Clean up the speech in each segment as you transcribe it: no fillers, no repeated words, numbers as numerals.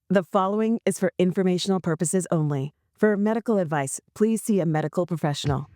The following is for informational purposes only. For medical advice, please see a medical professional.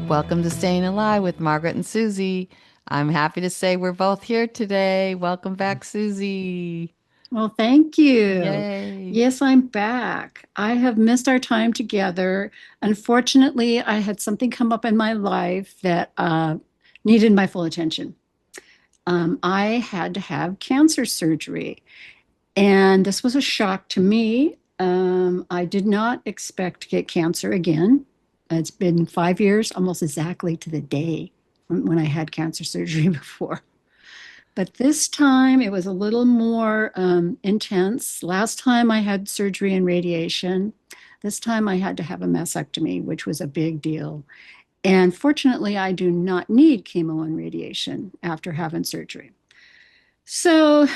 Welcome to Staying Alive with Margaret and Susie. I'm happy to say we're both here today. Welcome back, Susie. Well, thank you. Yay. Yes, I'm back. I have missed our time together. Unfortunately, I had something come up in my life that needed my full attention. I had to have cancer surgery, and this was a shock to me. I did not expect to get cancer again. It's been 5 years, almost exactly to the day from when I had cancer surgery before. But this time it was a little more intense. Last time I had surgery and radiation. This time I had to have a mastectomy, which was a big deal. And fortunately, I do not need chemo and radiation after having surgery. So,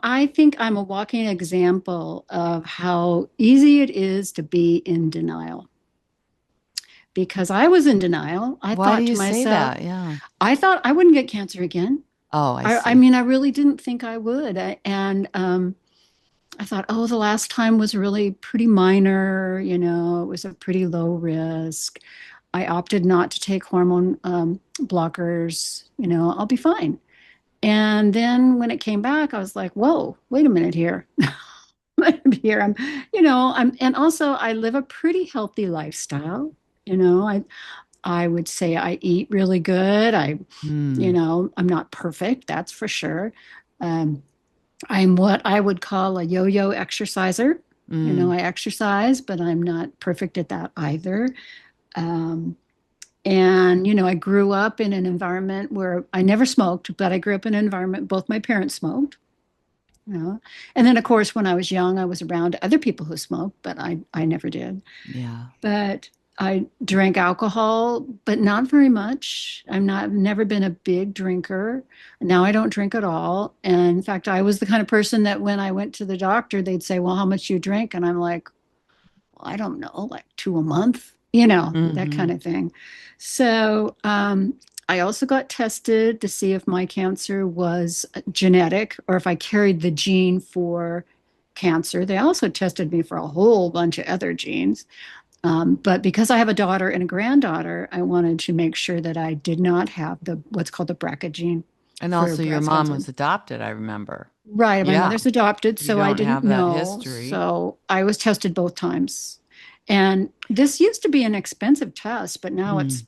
I think I'm a walking example of how easy it is to be in denial. Because I was in denial, I Why do thought to you say myself, that? Yeah. I thought I wouldn't get cancer again. Oh, I I see. mean, I really didn't think I would. And I thought, oh, the last time was really pretty minor. It was a pretty low risk. I opted not to take hormone blockers. I'll be fine. And then when it came back, I was like, whoa, wait a minute here. Here and also I live a pretty healthy lifestyle. I would say I eat really good. Hmm. I'm not perfect, that's for sure. Um, I'm what I would call a yo-yo exerciser. Mm. I exercise, but I'm not perfect at that either. Um, and, I grew up in an environment where I never smoked, but I grew up in an environment, both my parents smoked. You know, and then of course, when I was young, I was around other people who smoked, but I never did. Yeah. But I drank alcohol, but not very much. I've never been a big drinker. Now I don't drink at all. And in fact, I was the kind of person that when I went to the doctor, they'd say, well, how much do you drink? And I'm like, well, I don't know, like two a month, that Hmm. kind of thing. So I also got tested to see if my cancer was genetic or if I carried the gene for cancer. They also tested me for a whole bunch of other genes. But because I have a daughter and a granddaughter, I wanted to make sure that I did not have the what's called the BRCA gene And for also, your breast mom cancer. was adopted, I remember. Right, my Yeah. mother's adopted, You so I don't didn't have that know. history. So I was tested both times. And this used to be an expensive test, but now Mm.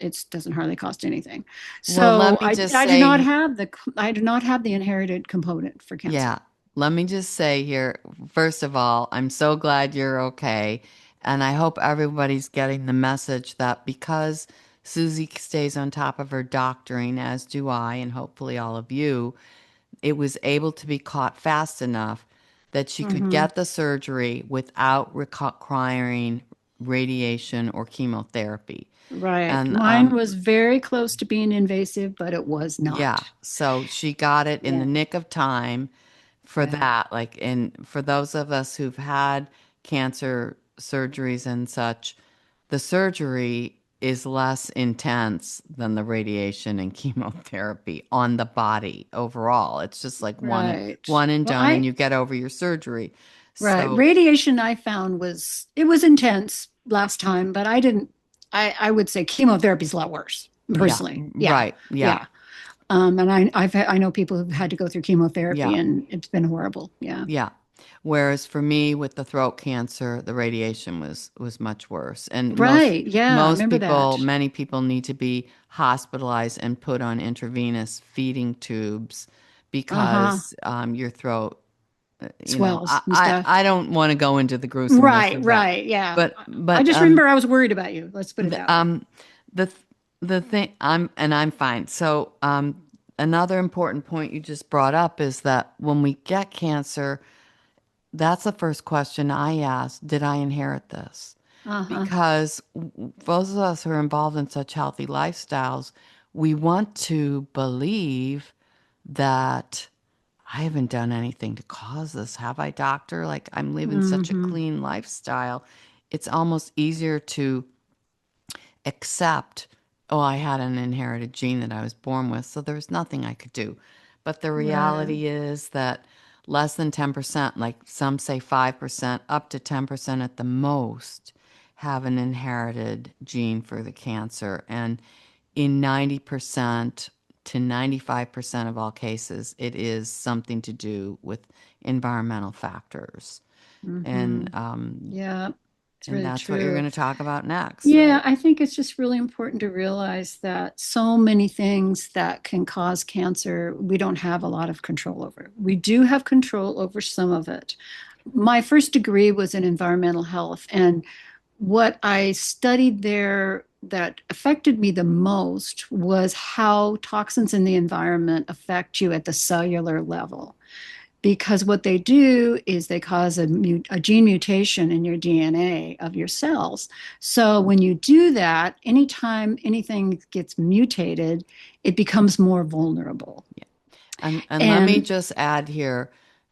it doesn't hardly cost anything. Well, So let me just I do not say, have the inherited component for cancer. yeah, let me just say here, first of all, I'm so glad you're okay. And I hope everybody's getting the message that because Susie stays on top of her doctoring, as do I, and hopefully all of you, it was able to be caught fast enough that she could Hmm. get the surgery without requiring radiation or chemotherapy. Right. And Mine was very close to being invasive, but it was yeah, not. so she got it in the Yeah. nick of time for Yeah. that. Like, and for those of us who've had cancer surgeries and such, the surgery is less intense than the radiation and chemotherapy on the body overall. It's just like Right. one and Well, done, and you get over your surgery. right. So, Radiation I found it was intense last time, but I would say chemotherapy is a lot worse, yeah, personally. Yeah. right, yeah, Yeah. And I know people who've had to go through chemotherapy yeah. and it's been horrible. Yeah. Yeah. Whereas for me with the throat cancer, the radiation was much worse. And Right. Yeah. I remember that. many people need to be hospitalized and put on intravenous feeding tubes Uh-huh. because your throat, Swells and stuff. I don't want to go into the gruesomeness Right. of that. Right. Yeah. I But just remember I was worried about you. Let's put it the, that way. the the thing I'm fine. So another important point you just brought up is that when we get cancer, that's the first question I ask. Did I inherit this? Uh-huh. Because those of us who are involved in such healthy lifestyles, we want to believe that I haven't done anything to cause this, have I, doctor? Like I'm living such a Hmm. clean lifestyle. it's almost easier to accept, oh, I had an inherited gene that I was born with, so there's nothing I could do. But the Right. reality is that less than 10%, like some say 5%, up to 10% at the most, have an inherited gene for the cancer. And in 90% to 95% of all cases, it is something to do with environmental factors. Hmm. And Yeah, it's and really that's what you're going true. to talk about next, Yeah, right? I think it's just really important to realize that so many things that can cause cancer, we don't have a lot of control over. We do have control over some of it. My first degree was in environmental health, and what I studied there that affected me the most was how toxins in the environment affect you at the cellular level. Because what they do is they cause a gene mutation in your DNA of your cells. So when you do that, anytime anything gets mutated, it becomes more vulnerable. And let me And just add here,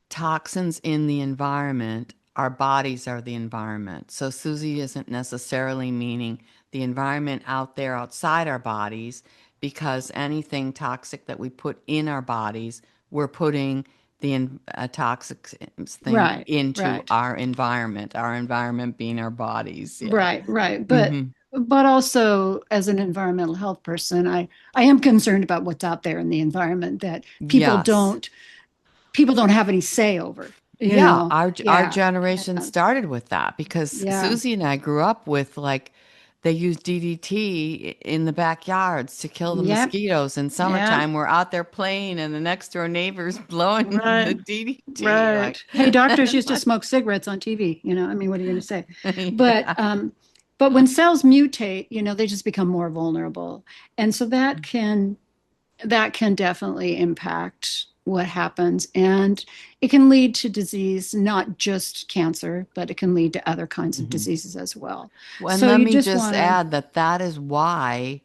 toxins in the environment, our bodies are the environment. So Susie isn't necessarily meaning the environment out there outside our bodies, because anything toxic that we put in our bodies, we're putting a toxic thing right, into right. our environment being our bodies. Yeah. Right, right. Hmm. But also as an environmental health person, I am concerned about what's out there in the environment that people Yes. don't people don't have any say over, you Yeah, know. our Yeah. generation started with that because Yeah. Susie and I grew up with, like, they used DDT in the backyards to kill the Yep. mosquitoes. In Yeah. summertime, we're out there playing, and the next door neighbor's blowing the Right. DDT. Like, Right. Hey, doctors used to smoke cigarettes on TV, I mean, what are you going to say? But yeah. but when cells mutate, they just become more vulnerable. And so that can definitely impact what happens. And it can lead to disease, not just cancer, but it can lead to other kinds of Mhm. diseases as well. Well, and So let you me just just want to, add that that is why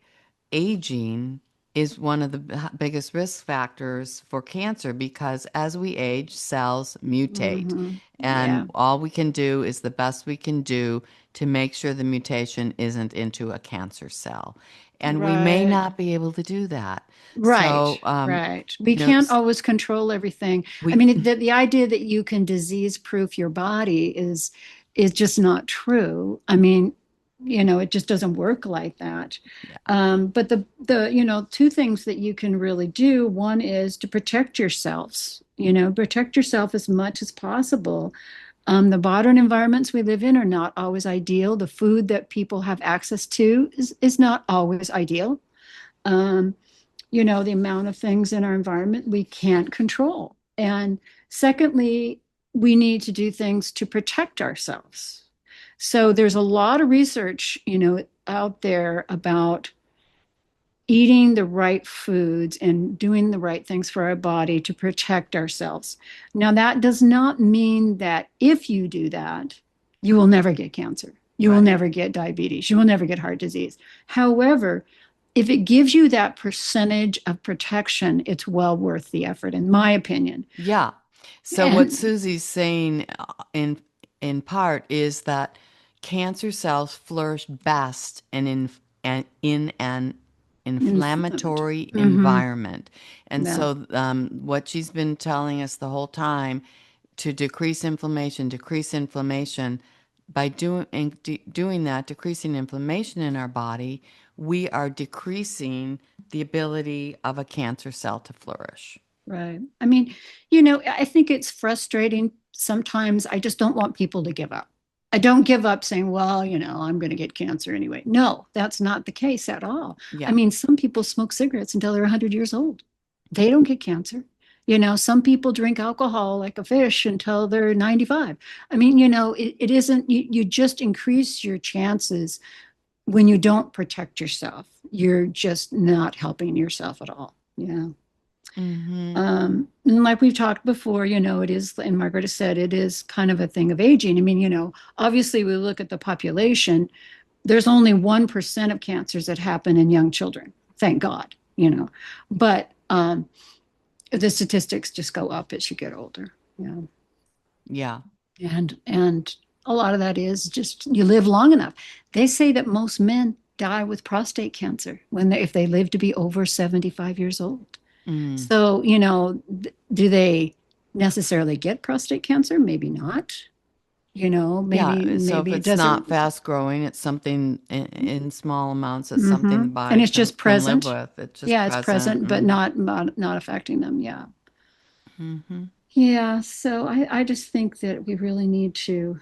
aging is one of the biggest risk factors for cancer, because as we age, cells mutate. hmm, And yeah, all we can do is the best we can do to make sure the mutation isn't into a cancer cell. And we may right. not be able to do that. Right, So, right. We you know, can't always control everything. I we, mean, the idea that you can disease proof your body is just not true. I mean, it just doesn't work like that. yeah. But the two things that you can really do, one is to protect yourselves, protect yourself as much as possible. The modern environments we live in are not always ideal. The food that people have access to is not always ideal. Um, the amount of things in our environment we can't control. And secondly, we need to do things to protect ourselves. So there's a lot of research, out there about eating the right foods and doing the right things for our body to protect ourselves. Now, that does not mean that if you do that, you will never get cancer. You will Right. never get diabetes. You will never get heart disease. However, if it gives you that percentage of protection, it's well worth the effort, in my opinion. Yeah. So what And Susie's saying, in part, is that cancer cells flourish best in an inflammatory mm-hmm, environment. And yeah, so what she's been telling us the whole time, to decrease inflammation, by doing that, decreasing inflammation in our body, we are decreasing the ability of a cancer cell to flourish. right. I mean, I think it's frustrating. Sometimes I just don't want people to give up. I don't give up saying, well, I'm going to get cancer anyway. No, that's not the case at all. I Yeah. mean, some people smoke cigarettes until they're 100 years old. They don't get cancer. Some people drink alcohol like a fish until they're 95. I mean, it isn't, you just increase your chances when you don't protect yourself. You're just not helping yourself at all. Yeah. Hmm. And like we've talked before, it is, and Margaret has said, it is kind of a thing of aging. I mean, obviously we look at the population, there's only 1% of cancers that happen in young children, thank God, but the statistics just go up as you get older. Yeah. Yeah. And a lot of that is just you live long enough. They say that most men die with prostate cancer if they live to be over 75 years old. Mm. So, do they necessarily get prostate cancer? Maybe not. Maybe Yeah, so if maybe it it's not doesn't. fast growing, it's something in small amounts. It's something the And body it's just can live present. with. It's just Yeah, it's present. present, but not affecting them. Yeah. Mm-hmm. Yeah. So I just think that we really need to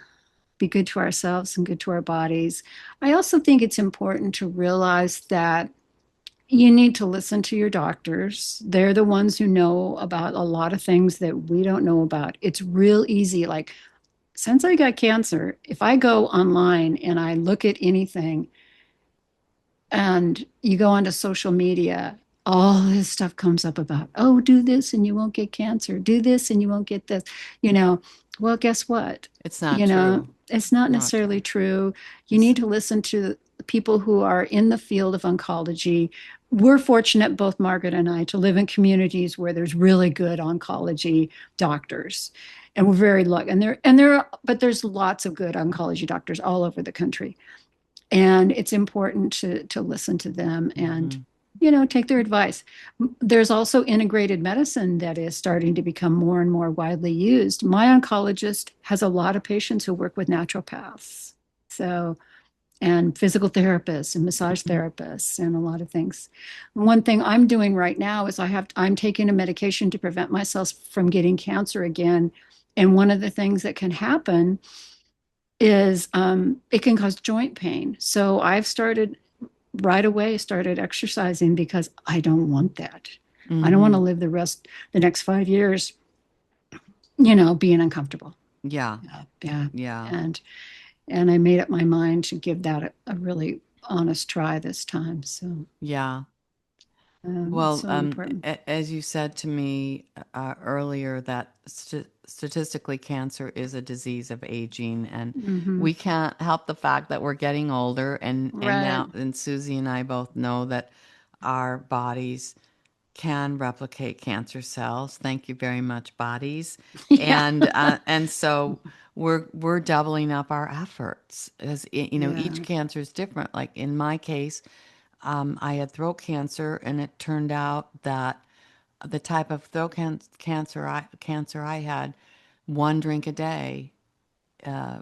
be good to ourselves and good to our bodies. I also think it's important to realize that you need to listen to your doctors. They're the ones who know about a lot of things that we don't know about. It's real easy. Like, since I got cancer, if I go online and I look at anything and you go onto social media, all this stuff comes up about, oh, do this and you won't get cancer. Do this and you won't get this. You know, well, guess what? It's not true. It's not Not necessarily true. true. You It's need to listen to people who are in the field of oncology. We're fortunate, both Margaret and I, to live in communities where there's really good oncology doctors. And we're very lucky. But there's lots of good oncology doctors all over the country. And it's important to listen to them and mm-hmm. take their advice. There's also integrated medicine that is starting to become more and more widely used. My oncologist has a lot of patients who work with naturopaths, so and physical therapists and massage Mm-hmm. therapists and a lot of things. One thing I'm doing right now is I'm taking a medication to prevent myself from getting cancer again. And one of the things that can happen is it can cause joint pain. So I've started right away, started exercising because I don't want that. I don't want to Mm-hmm. live the next 5 years, being uncomfortable. Yeah. Yeah. Yeah. And and I made up my mind to give that a really honest try this time. So Yeah. it's Well, so important. as you said to me earlier, that statistically cancer is a disease of aging, and Hmm. we can't help the fact that we're getting older, and Right. now, and Susie and I both know that our bodies can replicate cancer cells. Thank you very much, bodies. Yeah. And so we're doubling up our efforts, as each Yeah. cancer is different. Like in my case, I had throat cancer, and it turned out that the type of cancer I had, one drink a day uh,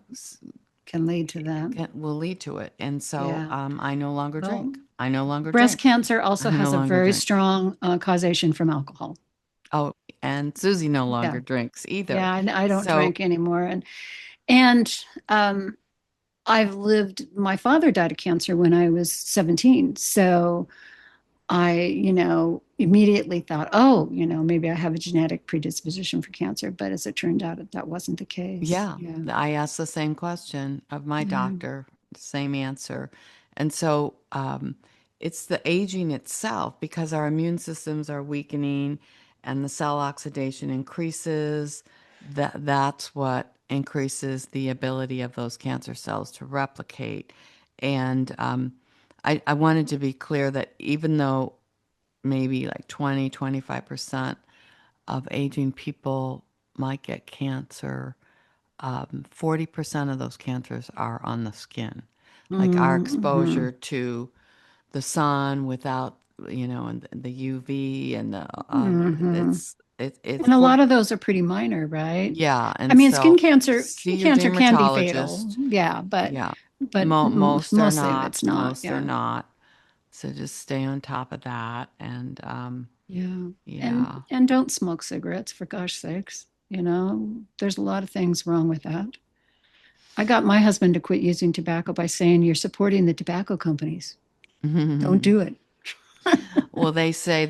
Can lead to that. will lead to it. And so Yeah. I no longer Well, drink. I no longer breast drink. cancer also I no has a longer very drink. strong causation from alcohol. Oh, and Susie no Yeah. longer drinks either. Yeah. I don't So drink anymore. And I've lived, my father died of cancer when I was 17. So I, immediately thought, oh, maybe I have a genetic predisposition for cancer. But as it turned out, that wasn't the case. yeah, Yeah. I asked the same question of my Yeah. doctor, same answer. And so it's the aging itself, because our immune systems are weakening and the cell oxidation increases. That's what increases the ability of those cancer cells to replicate. And I wanted to be clear that even though maybe like 25% of aging people might get cancer, 40% of those cancers are on the skin. Like our Mm-hmm. exposure to the sun without, and the UV and Mm-hmm. it's And a for, lot of those are pretty minor, right? yeah. I And mean, so see skin your cancer can be fatal. dermatologist. Yeah, Yeah. but Most are mostly of not. it's not. Most are Yeah. not. So just stay on top of that. And Yeah. yeah. And don't smoke cigarettes for gosh sakes. There's a lot of things wrong with that. I got my husband to quit using tobacco by saying you're supporting the tobacco companies. Don't do it. Well, they say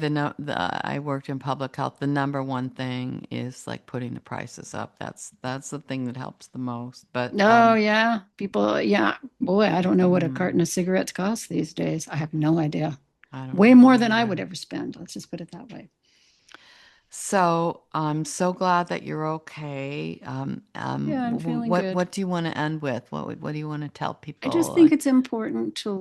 I worked in public health. The number one thing is like putting the prices up. That's the thing that helps the most. But Oh yeah. People, yeah. Boy, I don't know what a mm, carton of cigarettes costs these days. I have no idea. I don't Way know more than I would either. ever spend. Let's just put it that way. So I'm so glad that you're okay. Yeah, I'm feeling good. What do you want to end with? What do you want to tell I just people? think it's important to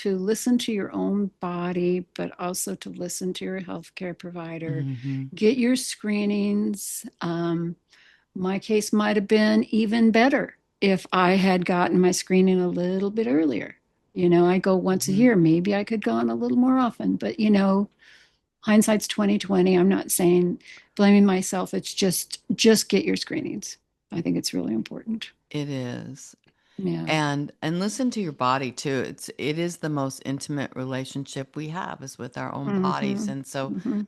listen to your own body, but also to listen to your healthcare provider. Hmm. Get your screenings. My case might have been even better if I had gotten my screening a little bit earlier. I go once a Mhm. year. Maybe I could go on a little more often, but hindsight's 2020. I'm not saying blaming myself. It's just get your screenings. I think it's really important. It is. Yeah. And listen to your body too. It is the most intimate relationship we have is with our own bodies. Mm-hmm. And so Mm-hmm.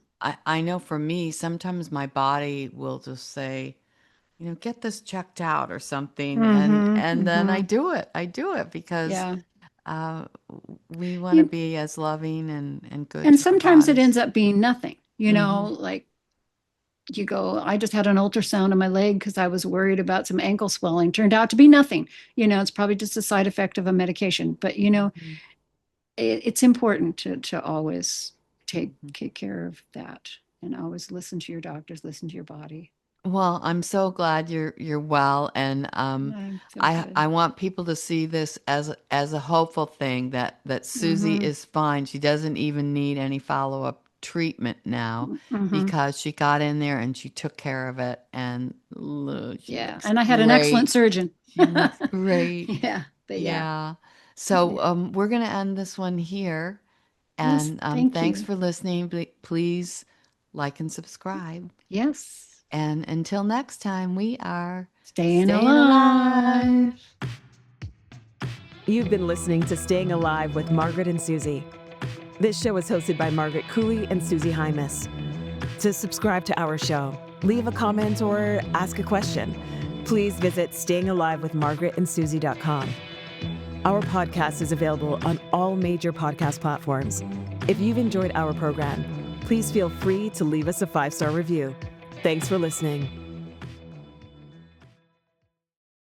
I know for me, sometimes my body will just say, get this checked out or something. And Mm-hmm. and then I Mm-hmm. do it. I do it because Yeah. uh, we want to You, be as loving and good and to our sometimes it ends bodies. up being nothing, Hmm. like you go, I just had an ultrasound on my leg because I was worried about some ankle swelling. Turned out to be nothing. It's probably just a side effect of a medication. But it's important to always take care of that and always listen to your doctors, listen to your body. Well, I'm so glad you're well, and I feel I good. want people to see this as a hopeful thing that Susie Mm-hmm. is fine. She doesn't even need any follow-up treatment now Mm-hmm. because she got in there and she took care of it, and look, she Yeah. looks And I had an excellent great. surgeon. She looks great. Yeah. But yeah. Yeah. So Yeah. we're gonna end this one here, Yes. and Thank thanks you. for listening. Please like and subscribe. Yes. And until next time, we are Staying staying alive. alive. You've been listening to Staying Alive with Margaret and Susie. This show is hosted by Margaret Cooley and Susie Hymas. To subscribe to our show, leave a comment or ask a question, please visit stayingalivewithmargaretandsusie.com. Our podcast is available on all major podcast platforms. If you've enjoyed our program, please feel free to leave us a 5-star review. Thanks for listening.